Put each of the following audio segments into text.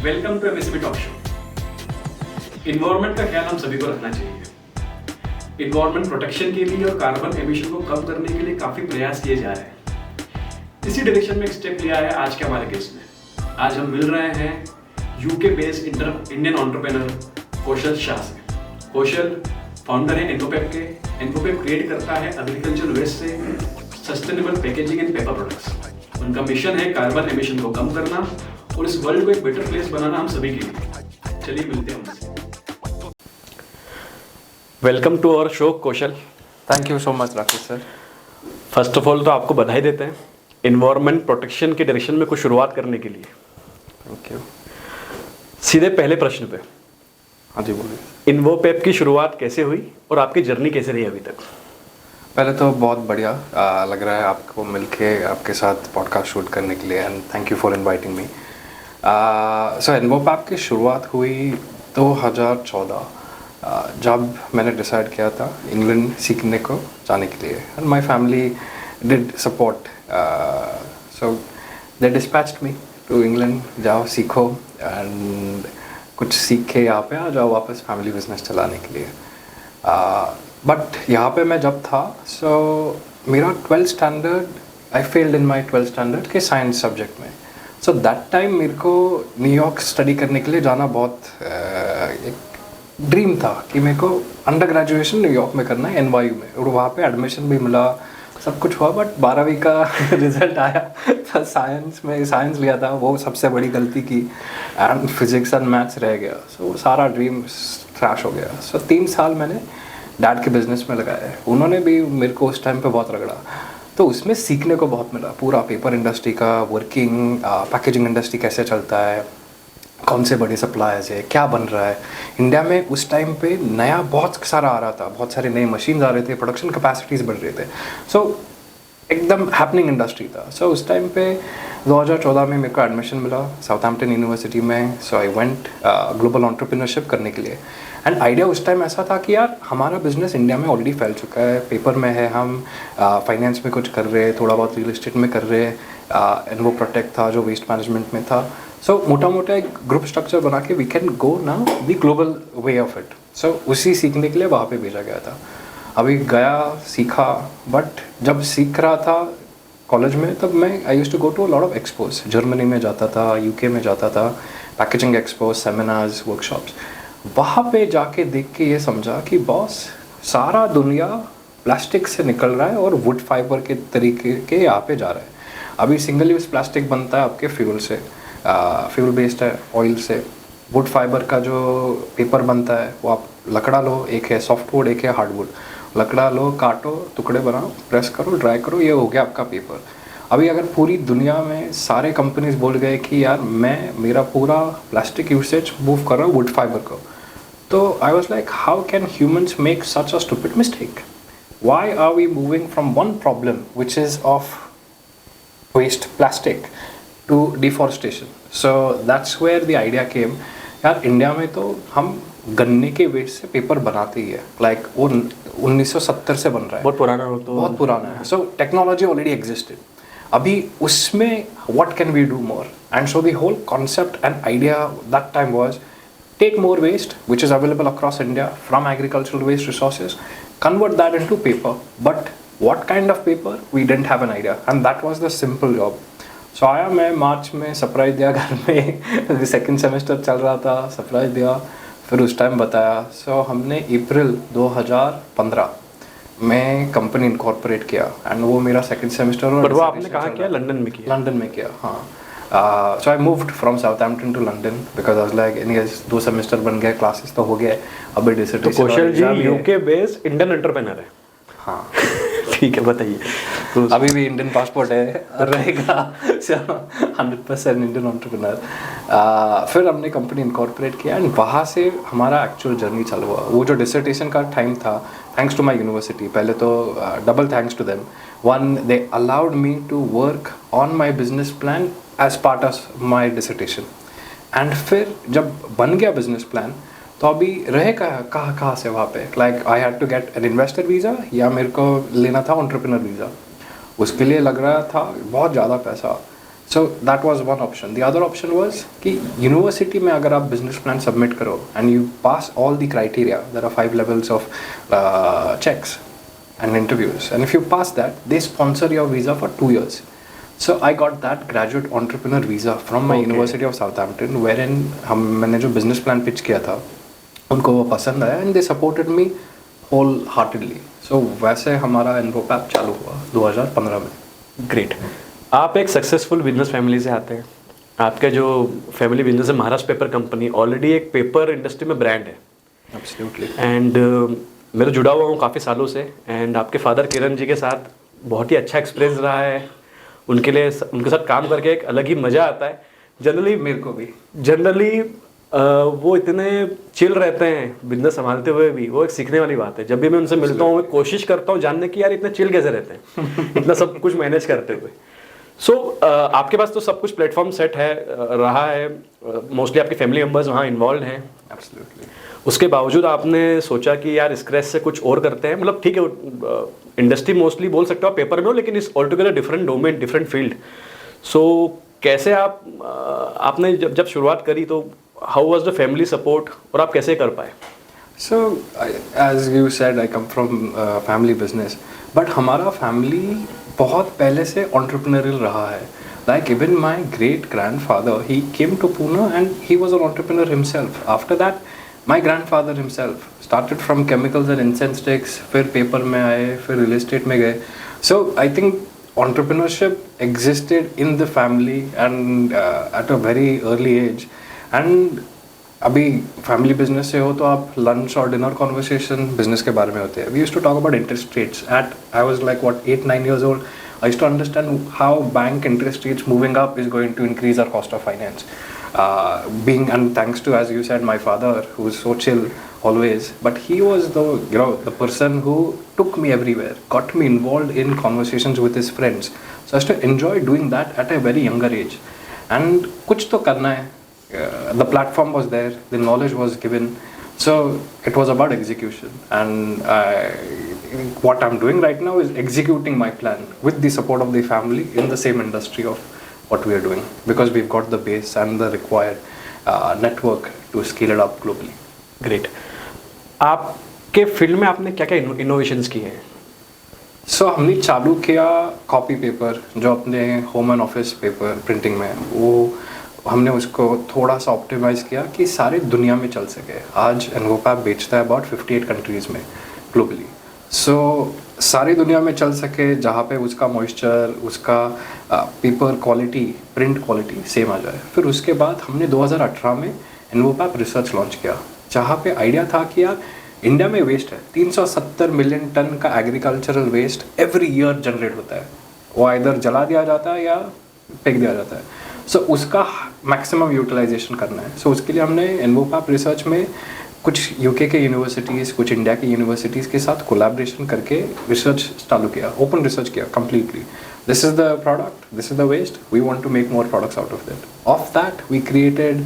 Welcome to MSME talk show. Environment का ख्याल हम सभी को रखना चाहिए। इन्वायरमेंट प्रोटेक्शन के लिए और कार्बन एमिशन को कम करने के लिए काफी प्रयास किए जा रहे हैं। इसी डायरेक्शन में एक स्टेप लिया है आज के हमारे केस में। आज हम मिल रहे हैं यूके बेस्ड इंडियन एंटरप्रेन्योर कौशल शाह से। कौशल फाउंडर है इन्फोपेप के। इन्फोपेप क्रिएट करता है एग्रीकल्चर वेस्ट से sustainable packaging and paper products. उनका मिशन है कार्बन एमिशन को कम करना और इस वर्ल्ड को एक बेटर प्लेस बनाना हम सभी के लिए। चलिए मिलते हैं उनसे। Welcome to our show Kaushal. Thank you so much Rakesh sir. First of all तो आपको बधाई देते हैं इन्वायरमेंट प्रोटेक्शन के डायरेक्शन में कुछ शुरुआत करने के लिए। Thank you. सीधे पहले प्रश्न पे, हाँ जी बोलिए। इन्फोपेप की शुरुआत कैसे हुई और आपकी जर्नी कैसे रही अभी तक? पहले तो बहुत बढ़िया लग रहा है आपको मिलके आपके साथ पॉडकास्ट शूट करने के लिए and thank you for inviting me. So Infopep की शुरुआत हुई 2014 जब मैंने डिसाइड किया था इंग्लैंड सीखने को जाने के लिए and my family did support. So they dispatched me to England, जाओ सीखो एंड कुछ सीख के यहाँ पे आ जाओ वापस फैमिली बिजनेस चलाने के लिए। बट यहाँ पे मैं जब था सो मेरा 12th standard I failed in my 12th standard के साइंस सब्जेक्ट में। सो दैट टाइम मेरे को न्यूयॉर्क स्टडी करने के लिए जाना बहुत एक ड्रीम था कि मेरे को अंडर ग्रेजुएशन न्यूयॉर्क में करना है NYU में, और वहाँ पे एडमिशन भी मिला, सब कुछ हुआ। बट 12वीं का रिजल्ट आया तो साइंस लिया था, वो सबसे बड़ी गलती की एंड फिजिक्स एंड मैथ्स रह गया। सो सारा ड्रीम क्रैश हो गया। सो 3 साल मैंने डैड के बिजनेस में लगाया है। उन्होंने भी मेरे को उस टाइम पे बहुत रगड़ा, तो उसमें सीखने को बहुत मिला। पूरा पेपर इंडस्ट्री का वर्किंग, पैकेजिंग इंडस्ट्री कैसे चलता है, कौन से बड़े सप्लायर्स है, क्या बन रहा है इंडिया में। उस टाइम पे नया बहुत सारा आ रहा था, बहुत सारे नए मशीन्स आ रहे थे, प्रोडक्शन कैपेसिटीज़ बढ़ रहे थे। सो एकदम हैपनिंग इंडस्ट्री था। सो उस टाइम पे 2014 में मेरे को एडमिशन मिला साउथहैम्पटन यूनिवर्सिटी में। सो आई वेंट ग्लोबल एंटरप्रेन्योरशिप करने के लिए। एंड आइडिया उस टाइम ऐसा था कि यार हमारा बिजनेस इंडिया में ऑलरेडी फैल चुका है, पेपर में है, हम फाइनेंस में कुछ कर रहे हैं, थोड़ा बहुत रियल इस्टेट में कर रहे हैं, एंड वो प्रोटेक्ट था जो वेस्ट मैनेजमेंट में था। सो मोटा मोटा एक ग्रुप स्ट्रक्चर बना के we can go now the global way of it. So उसी सीखने के लिए वहाँ पे भेजा गया था। अभी गया, सीखा, बट जब सीख रहा था कॉलेज में तब मैं I used to go to a lot of expose. Germany में जाता था, यूके में जाता था, पैकेजिंग एक्सपोज, सेमिनार्स, वर्कशॉप्स। वहाँ पे जाके देख के ये समझा कि बॉस सारा दुनिया प्लास्टिक से निकल रहा है और वुड फाइबर के तरीके के यहाँ पे जा रहा है। अभी सिंगल यूज़ प्लास्टिक बनता है आपके फ्यूल से, फ्यूल बेस्ड है, ऑयल से। वुड फाइबर का जो पेपर बनता है वो आप लकड़ा लो, एक है सॉफ्टवुड, एक है हार्डवुड। लकड़ा लो, काटो, टुकड़े बनाओ, प्रेस करो, ड्राई करो, ये हो गया आपका पेपर। अभी अगर पूरी दुनिया में सारे कंपनीज बोल गए कि यार मैं मेरा पूरा प्लास्टिक यूसेज मूव कर रहा हूँ वुड फाइबर को, तो I was like how can humans make such a stupid mistake? Why are we moving from one problem which is of waste plastic to deforestation? So that's where the idea came. यार India में तो हम गन्ने के waste से paper बनाते ही है, like वो 1970 से बन रहा है, बहुत पुराना हो, तो बहुत पुराना है। So technology already existed. अभी उसमें what can we do more? And so the whole concept and idea that time was take more waste which is available across India from agricultural waste resources, convert that into paper. But what kind of paper? We didn't have an idea, and that was the simple job. So आया मैं मार्च में, surprise दिया घर में second semester चल रहा था, surprise दिया, फिर उस टाइम बताया। सो हमने अप्रैल 2015 में कंपनी इनकॉर्पोरेट किया एंड वो मेरा सेकेंड सेमेस्टर। और वो आपने कहाँ किया? लंदन में किया? लंदन में किया, हाँ। So I moved from Southampton to London because I was like, anyways 2 semester बन गए, क्लासेस तो हो गए, अभी डिसर्टेशन। तो कौशल जी यूके बेस्ड इंडियन एंटरप्रेन्योर है? हाँ ठीक है, बताइए। तो अभी भी इंडियन पासपोर्ट है, रहेगा 100% इंडियन एंटरप्रेन्योर। फिर हमने कंपनी इनकॉर्पोरेट किया एंड वहाँ से हमारा एक्चुअल जर्नी चालू हुआ। वो जो डिसर्टेशन का टाइम था, थैंक्स टू माई यूनिवर्सिटी, पहले तो double thanks to them. One, they allowed me to work on my business plan as part of my dissertation. And फिर जब बन गया बिजनेस प्लान तो अभी रहे कहाँ से वहाँ पे, like I had to get an investor visa या मेरे को लेना था एंटरप्रेन्योर वीज़ा। उसके लिए लग रहा था बहुत ज़्यादा पैसा। So that was one option. The other option was कि university में अगर आप business plan submit करो and you pass all the criteria, there are 5 levels of checks and interviews, and if you pass that, they sponsor your visa for 2 years. So I got that graduate entrepreneur visa from my University of Southampton, wherein मैंने जो business plan pitch किया था उनको वो पसंद आया and they supported me wholeheartedly. So वैसे हमारा इन्वोपैप चालू हुआ 2015 में. ग्रेट. आप एक सक्सेसफुल बिजनेस फैमिली से आते हैं. आपका जो फैमिली बिजनेस है महाराष्ट्र पेपर कंपनी, ऑलरेडी एक पेपर इंडस्ट्री में ब्रांड है. Absolutely. एंड मैं तो जुड़ा हुआ हूँ काफ़ी सालों से, एंड आपके फादर किरण जी के साथ बहुत ही अच्छा एक्सपीरियंस रहा है. उनके लिए उनके साथ काम करके एक अलग ही मज़ा आता है. जनरली मेरे को भी जनरली वो इतने चिल रहते हैं बिजनेस संभालते हुए भी, वो एक सीखने वाली बात है. जब भी मैं उनसे मिलता हूँ मैं कोशिश करता हूँ जानने की यार इतने चिल कैसे रहते हैं इतना सब कुछ मैनेज करते हुए. सो आपके पास तो सब कुछ प्लेटफॉर्म सेट है रहा है, मोस्टली आपके फैमिली मेम्बर्स वहाँ इन्वॉल्व हैं. Absolutely. उसके बावजूद आपने सोचा कि यार स्क्रैच से कुछ और करते हैं. मतलब ठीक है इंडस्ट्री मोस्टली बोल सकते हो आप पेपर में हो, लेकिन is altogether different domain different field. So कैसे आपने जब शुरुआत करी तो how was the family support और आप कैसे कर पाए? So, as you said, I come from family business, but हमारा family बहुत पहले से entrepreneurial रहा है. Like even my great grandfather, he came to Pune and he was an entrepreneur himself. After that, my grandfather himself started from chemicals and incense sticks, फिर paper में आए, फिर real estate में गए. So I think entrepreneurship existed in the family and at a very early age. And अभी family business से हो तो आप लंच और डिनर कॉन्वर्सेशन बिजनेस के बारे में होते हैं. We used to talk about interest rates at I was like what 8-9 years old. I used to understand how bank interest rates moving up is going to increase our cost of finance. And thanks to, as you said, my father, who is so chill always, but he was the person who took me everywhere, got me involved in conversations with his friends. So I used to enjoy doing that at a very younger age. And कुछ तो करना है. The platform was there, the knowledge was given, so it was about execution. And what I'm doing right now is executing my plan with the support of the family in the same industry of what we are doing, because we've got the base and the required network to scale it up globally. Great. आपके field में आपने क्या क्या innovations किए हैं? So हमने चालू किया कॉपी पेपर, जो अपने home and office paper printing में, वो हमने उसको थोड़ा सा ऑप्टिमाइज़ किया कि सारी दुनिया में चल सके. आज इन्वोपैप बेचता है अबाउट 58 कंट्रीज़ में ग्लोबली. सो सारी दुनिया में चल सके, जहाँ पे उसका मॉइस्चर, उसका paper quality, print quality same आ जाए. फिर उसके बाद हमने 2018 में इन्वोपैप रिसर्च लॉन्च किया, जहाँ पे आइडिया था कि यार इंडिया में वेस्ट है 370 मिलियन टन का agricultural waste every year generate होता है. वो इधर जला दिया जाता है या फेंक दिया जाता है. सो उसका मैक्सिमम यूटिलाइजेशन करना है. सो उसके लिए हमने इन्वोपैप रिसर्च में कुछ यूके के यूनिवर्सिटीज़, कुछ इंडिया की यूनिवर्सिटीज़ के साथ कोलैबोरेशन करके रिसर्च चालू किया, ओपन रिसर्च किया completely. This is the product, this is the waste, we want to make more products out of that. Of that we created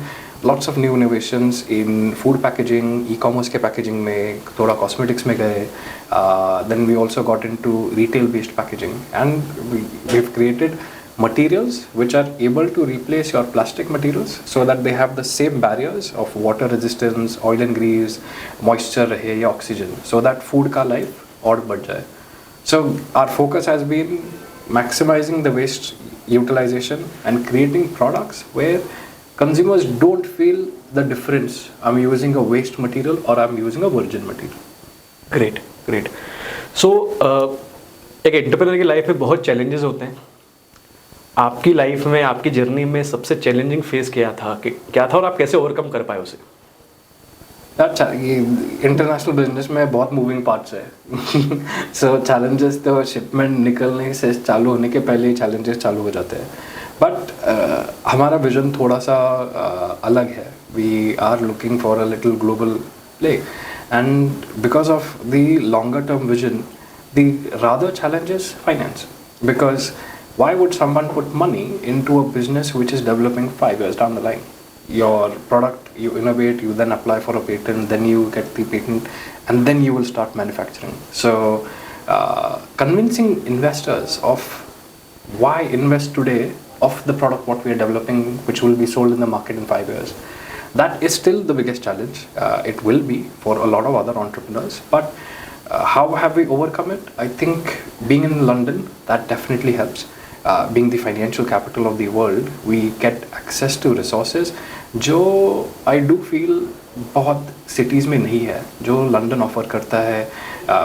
lots of new innovations in food packaging, e-commerce के packaging में, थोड़ा cosmetics में गए. Then we also got into retail-based packaging, and we've created materials which are able to replace your plastic materials so that they have the same barriers of water resistance, oil and grease, moisture रहे या oxygen, so that food का life और बढ़ जाए. So our focus has been maximizing the waste utilization and creating products where consumers don't feel the difference. I'm using a waste material or I'm using a virgin material. Great great. So एक entrepreneur की life में बहुत challenges होते हैं. आपकी life में, आपकी journey में सबसे चैलेंजिंग फेज क्या था और आप कैसे ओवरकम कर पाए उसे? अच्छा, ये इंटरनेशनल बिजनेस में बहुत मूविंग पार्ट्स है. सो चैलेंजेस तो शिपमेंट निकलने से चालू होने के पहले ही चैलेंजेस चालू हो जाते हैं. बट हमारा विजन थोड़ा सा अलग है. We are looking for a little global play, and because of the longer term vision the rather challenge is finance. Because why would someone put money into a business which is developing 5 years down the line? Your product, you innovate, you then apply for a patent, then you get the patent, and then you will start manufacturing. So convincing investors of why invest today of the product what we are developing, which will be sold in the market in 5 years. That is still the biggest challenge. It will be for a lot of other entrepreneurs. But how have we overcome it? I think being in London, that definitely helps. Being the financial capital of the world, we get access to resources जो I do feel बहुत cities में नहीं है, जो London offer करता है,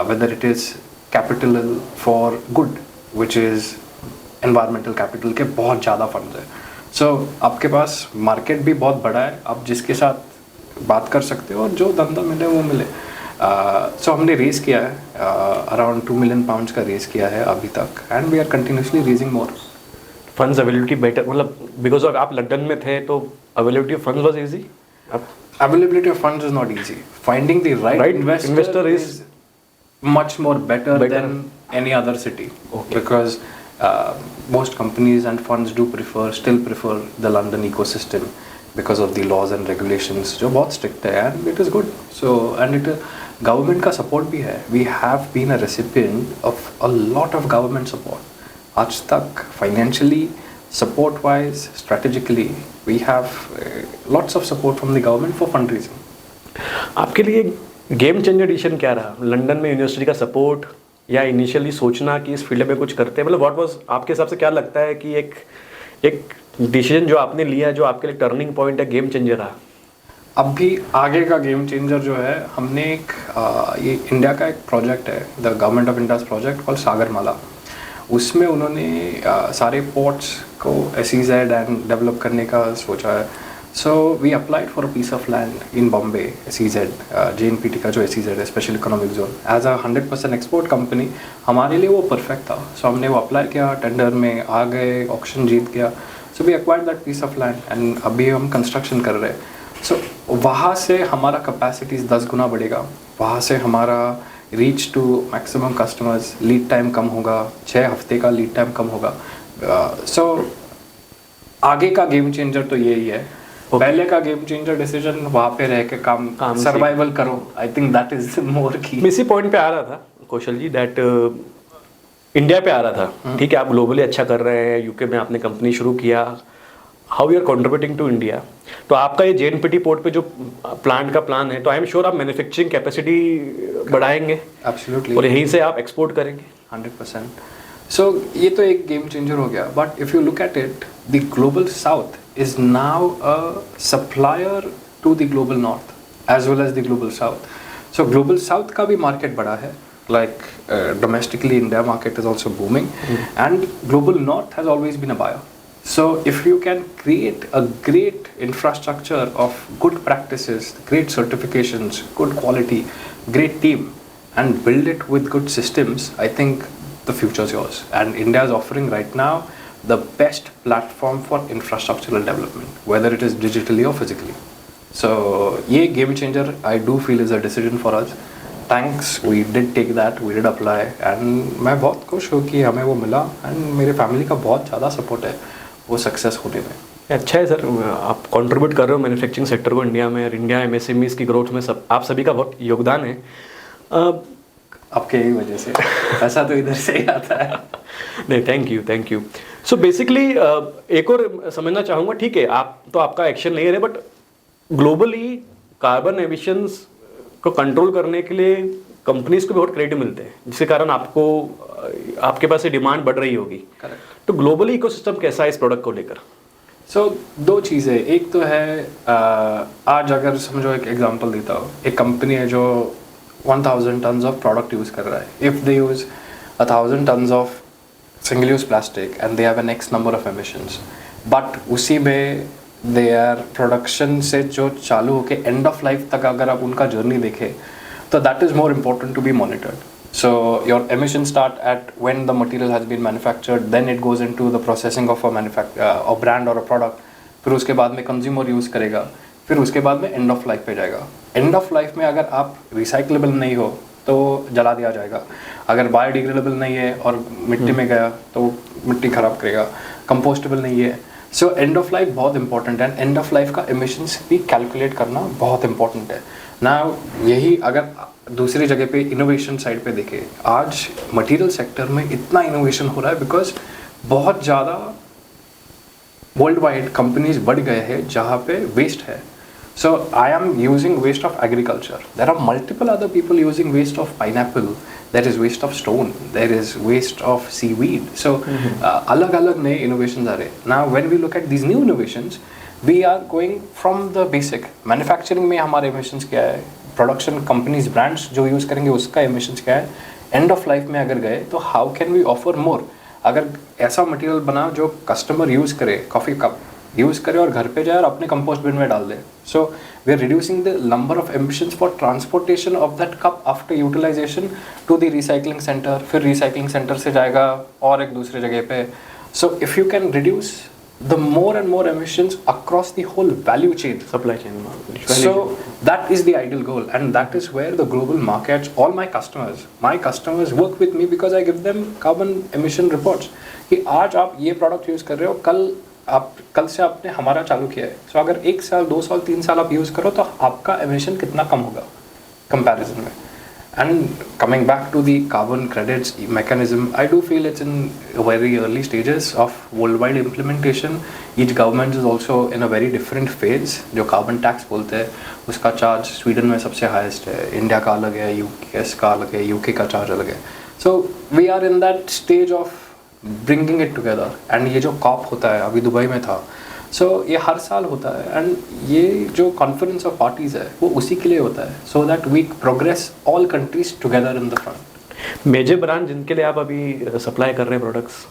whether it is capital for good, which is environmental capital के बहुत ज़्यादा funds है. So आपके पास market भी बहुत बड़ा है, आप जिसके साथ बात कर सकते हो और जो धंधा मिले वो मिले. So हमने रेस किया है, अराउंड 2 मिलियन पाउंड्स का रेस किया है अभी तक, and we are continuously raising more. Funds availability better, मतलब बिकॉज ऑफ आप लंदन में थे तो availability of funds was easy. Availability of funds is not easy. Finding the right investor is much more better than any other city. Okay. Because most companies and funds do still prefer the London ecosystem because of the laws and regulations जो बहुत strict है, and it is good. So and it government का support भी है. We have been a recipient of a lot of government support. आज तक financially, support wise, strategically, we have lots of support from the government for fundraising. आपके लिए game changer decision क्या रहा London में, यूनिवर्सिटी का सपोर्ट या initially सोचना कि इस फील्ड में कुछ करते हैं, मतलब व्हाट वाज आपके हिसाब से क्या लगता है कि एक डिसीजन जो आपने लिया जो आपके लिए टर्निंग पॉइंट है, गेम चेंजर रहा? अब भी आगे का गेम चेंजर जो है, हमने एक ये इंडिया का एक प्रोजेक्ट है, the government of India's project called Sagarmala. उसमें उन्होंने सारे पोर्ट्स को SEZ एंड डेवलप करने का सोचा है. So we applied for a piece of land in Bombay, SEZ, JNPT का जो SEZ है, special economic zone, as a 100% export company. हमारे लिए वो परफेक्ट था. सो हमने वो अप्लाई किया, टेंडर में आ गए, ऑक्शन जीत गया. So we acquired that piece of land and अभी हम कंस्ट्रक्शन कर रहे हैं. सो वहाँ से हमारा कैपेसिटीज़ 10 गुना बढ़ेगा. वहाँ से हमारा reach to maximum customers, lead time कम होगा, 6 हफ्ते का लीड टाइम कम होगा. सो आगे का गेम चेंजर तो यही है. पहले का गेम चेंजर डिसीजन वहाँ पे रह के काम सर्वाइवल करो. I think that is more की. इसी पॉइंट पे आ रहा था कौशल जी, दैट इंडिया पे आ रहा था. ठीक है, आप ग्लोबली अच्छा कर रहे हैं, यूके में आपने कंपनी शुरू किया, how you are contributing to India. तो आपका ये JNPT पोर्ट पे जो प्लांट का प्लान है, तो आई एम श्योर आप मैन्युफैक्चरिंग कैपेसिटी बढ़ाएंगे. एब्सोल्युटली. और यहीं से आप एक्सपोर्ट करेंगे. 100%. सो ये तो एक गेम चेंजर हो गया. But if you look at it, the global south is now a supplier to the global north as well as the global south. So global south का भी market बड़ा है. Like domestically India market is also booming, and global north has always been a buyer. So if you can create a great infrastructure of good practices, great certifications, good quality, great team, and build it with good systems, I think the future is yours. And India is offering right now the best platform for infrastructural development, whether it is digitally or physically. So ये game changer I do feel is a decision for us. Thanks, we did take that, we did apply, and मैं बहुत खुश हूँ कि हमें वो मिला, and मेरे फैमिली का बहुत ज़्यादा सपोर्ट है वो सक्सेस होने में. अच्छा है सर, आप कंट्रीब्यूट कर रहे हो मैन्युफैक्चरिंग सेक्टर को इंडिया में, और इंडिया MSMEs की ग्रोथ में सब आप सभी का बहुत योगदान है. आपके ही वजह से ऐसा तो इधर से ही आता है. नहीं, थैंक यू. सो बेसिकली एक और समझना चाहूँगा, ठीक है आप तो आपका एक्शन नहीं रहे, बट ग्लोबली कार्बन एमिशंस को कंट्रोल करने के लिए कंपनीज को बहुत क्रेडिट मिलते हैं, जिसके कारण आपके पास से डिमांड बढ़ रही होगी. करेक्ट. तो ग्लोबली इकोसिस्टम कैसा है इस प्रोडक्ट को लेकर? सो दो चीज़ें. एक तो है आज अगर समझो एक एग्जांपल देता हूँ, एक कंपनी है जो 1000 tons ऑफ प्रोडक्ट यूज़ कर रहा है. If they use 1000 tons of single use plastic and they have an X number of emissions, but उसी में देयर प्रोडक्शन से जो चालू होके एंड ऑफ लाइफ तक अगर आप उनका जर्नी देखें, तो that is more important to be monitored. So your emissions start at when the material has been manufactured, then it goes into the processing of a brand or a product. फिर उसके बाद में consumer use करेगा, फिर उसके बाद में end of life पे जाएगा. एंड ऑफ लाइफ में अगर आप रिसाइक्लेबल नहीं हो तो जला दिया जाएगा. अगर बायोडिग्रेडेबल नहीं है और मिट्टी में गया तो मिट्टी ख़राब करेगा. कंपोस्टेबल नहीं है. सो एंड ऑफ लाइफ बहुत इंपॉर्टेंट है. एंड ऑफ लाइफ का एमिशंस भी कैलकुलेट करना बहुत इंपॉर्टेंट है ना. यही अगर दूसरी जगह पे इनोवेशन साइड पे देखें, आज मटेरियल सेक्टर में इतना इनोवेशन हो रहा है बिकॉज बहुत ज़्यादा वर्ल्ड वाइड कंपनीज बढ़ गए हैं जहाँ पे वेस्ट है. So I am using waste of agriculture. There are multiple other people using waste of pineapple. There is waste of stone. There is waste of seaweed. So अलग-अलग नए innovations आ रहे हैं. Now when we look at these new innovations, we are going from the basic. Manufacturing में हमारे emissions क्या है? Production companies brands जो use करेंगे उसका emissions क्या है? End of life में अगर गए तो how can we offer more? अगर ऐसा material बना जो customer use करे, coffee cup यूज़ करे और घर पे जाए और अपने कंपोस्ट बिन में डाल दे. So we are reducing the number of emissions for transportation of that cup after utilisation to the recycling centre. फिर रिसाइकलिंग सेंटर से जाएगा और एक दूसरे जगह पे. So if you can reduce the more and more emissions across the whole value chain, supply chain. so that is the ideal goal, and that is where the global markets, all my customers work with me because I give them carbon emission reports कि आज आप ये product use कर रहे हो, कल से आपने हमारा चालू किया है. सो अगर 1 साल 2 साल 3 साल आप यूज़ करो तो आपका एमिशन कितना कम होगा कंपैरिजन में. And coming back to the carbon credits mechanism, I do feel it's in very early stages of world wide implementation. Each government is also in a very different phase. जो carbon tax बोलते हैं उसका charge Sweden में सबसे highest है, India का अलग है, यूएस का अलग है, यूके का चार्ज अलग है. So we are in that stage of bringing it together. And ये जो कॉप होता है अभी दुबई में था, सो ये हर साल होता है. एंड ये जो कॉन्फ्रेंस ऑफ पार्टीज़ है वो उसी के लिए होता है, so that we progress all countries together in the front. Major brand जिनके लिए आप अभी सप्लाई कर रहे हैं प्रोडक्ट्स,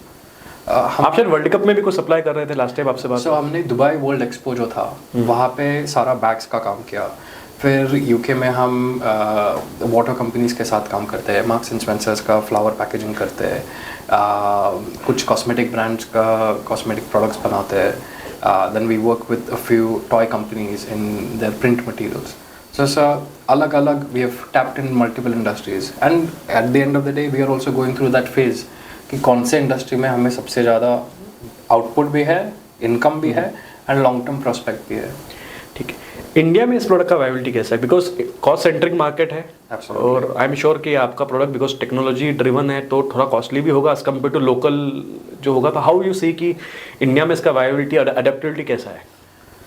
आप शायद वर्ल्ड कप में भी कुछ सप्लाई कर रहे थे लास्ट टाइम आपसे बात. सो हमने दुबई वर्ल्ड एक्सपो जो था वहाँ पे सारा बैग्स का काम किया. फिर यूके में हम वाटर कंपनीज के साथ काम करते हैं, मार्क्स एंड स्पेंसर्स का फ्लावर पैकेजिंग करते हैं, कुछ कॉस्मेटिक ब्रांड्स का कॉस्मेटिक प्रोडक्ट्स बनाते हैं. Then we work with a few toy companies in their print materials. So अलग अलग we have tapped in multiple industries. And at the end of the day we are also going through that phase कि कौन से industry में हमें सबसे ज़्यादा output भी है, इनकम भी है एंड लॉन्ग टर्म प्रोस्पेक्ट भी है. ठीक है. इंडिया में इस प्रोडक्ट का वायबिलिटी कैसा है? बिकॉज कॉस्ट सेंट्रिक मार्केट है. Absolutely. और आई एम श्योर कि आपका प्रोडक्ट बिकॉज टेक्नोलॉजी ड्रिवन है तो थोड़ा कॉस्टली भी होगा एज कम्पेयर टू लोकल जो होगा. तो हाउ यू सी कि इंडिया में इसका वायबिलिटी और अडेप्टेबिलिटी कैसा है?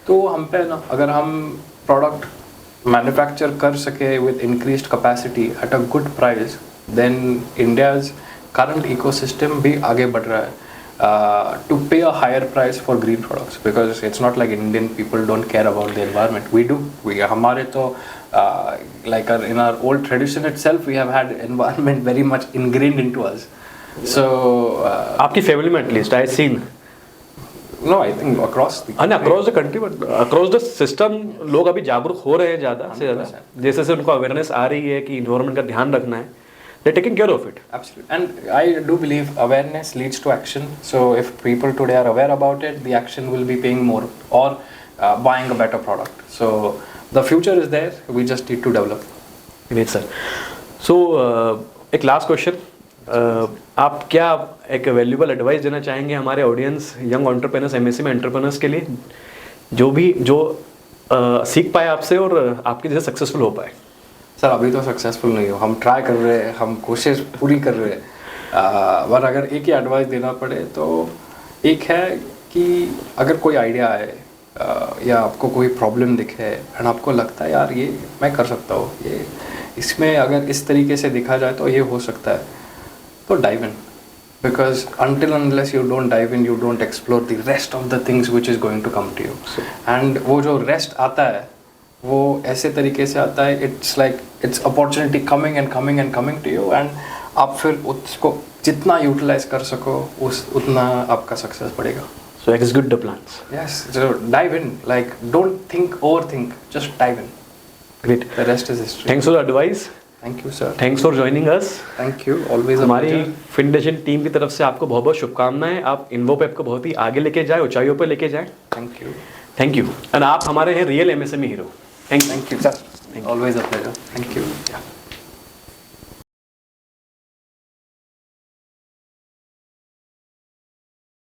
तो हम पे ना, अगर हम प्रोडक्ट मैन्युफैक्चर कर सके with increased capacity at a good price, then India's current ecosystem भी आगे बढ़ रहा है to pay a higher price for green products, because it's not like Indian people don't care about the environment. We do. हमारे तो like in our old tradition itself we have had environment very much ingrained into us. So आपकी family में at least I seen. No, I think across the country but across the system लोग अभी जागरूक हो रहे हैं ज़्यादा से ज़्यादा. जैसे जैसे उनको अवेयरनेस आ रही है कि इन्वायरमेंट का ध्यान रखना है, they're taking care of it. Absolutely. And I do believe awareness leads to action. So if people today are aware about it, the action will be paying more or buying a better product. So the future is there. We just need to develop. Great, sir. So एक last question, आप क्या एक valuable advice देना चाहेंगे हमारे audience, young entrepreneurs, MSME entrepreneurs के लिए जो सीख पाए आपसे और आपकी जैसे सक्सेसफुल हो पाए? सर अभी तो सक्सेसफुल नहीं हो, हम ट्राई कर रहे हैं, हम कोशिश पूरी कर रहे हैं. पर अगर एक ही एडवाइस देना पड़े तो एक है कि अगर कोई आइडिया है या आपको कोई प्रॉब्लम दिखे एंड आपको लगता है यार ये मैं कर सकता हूँ, ये इसमें अगर इस तरीके से देखा जाए तो ये हो सकता है, तो dive in. Because until unless you don't dive in, you don't explore the rest of the things which is going to come to you. And वो जो rest आता है वो ऐसे तरीके से आता है, it's like it's opportunity coming and coming and coming to you. And आप फिर उसको जितना यूटिलाइज कर सको उतना आपका सक्सेस बढ़ेगा. So execute the plans. Yes, so dive in, like don't think overthink, just dive in. Great, the rest is history. Thanks for the advice. Thank you sir. Thanks for joining us. Thank you, always. हमारी फिनडेशन team की तरफ से आपको बहुत बहुत शुभकामनाएं. आप इन्वोपैप को बहुत ही आगे लेके जाए, ऊंचाइयों पर लेके जाए. Thank you. एंड आप हमारे हैं real MSME hero. Thank you, sir. Always a pleasure. Thank you. Yeah.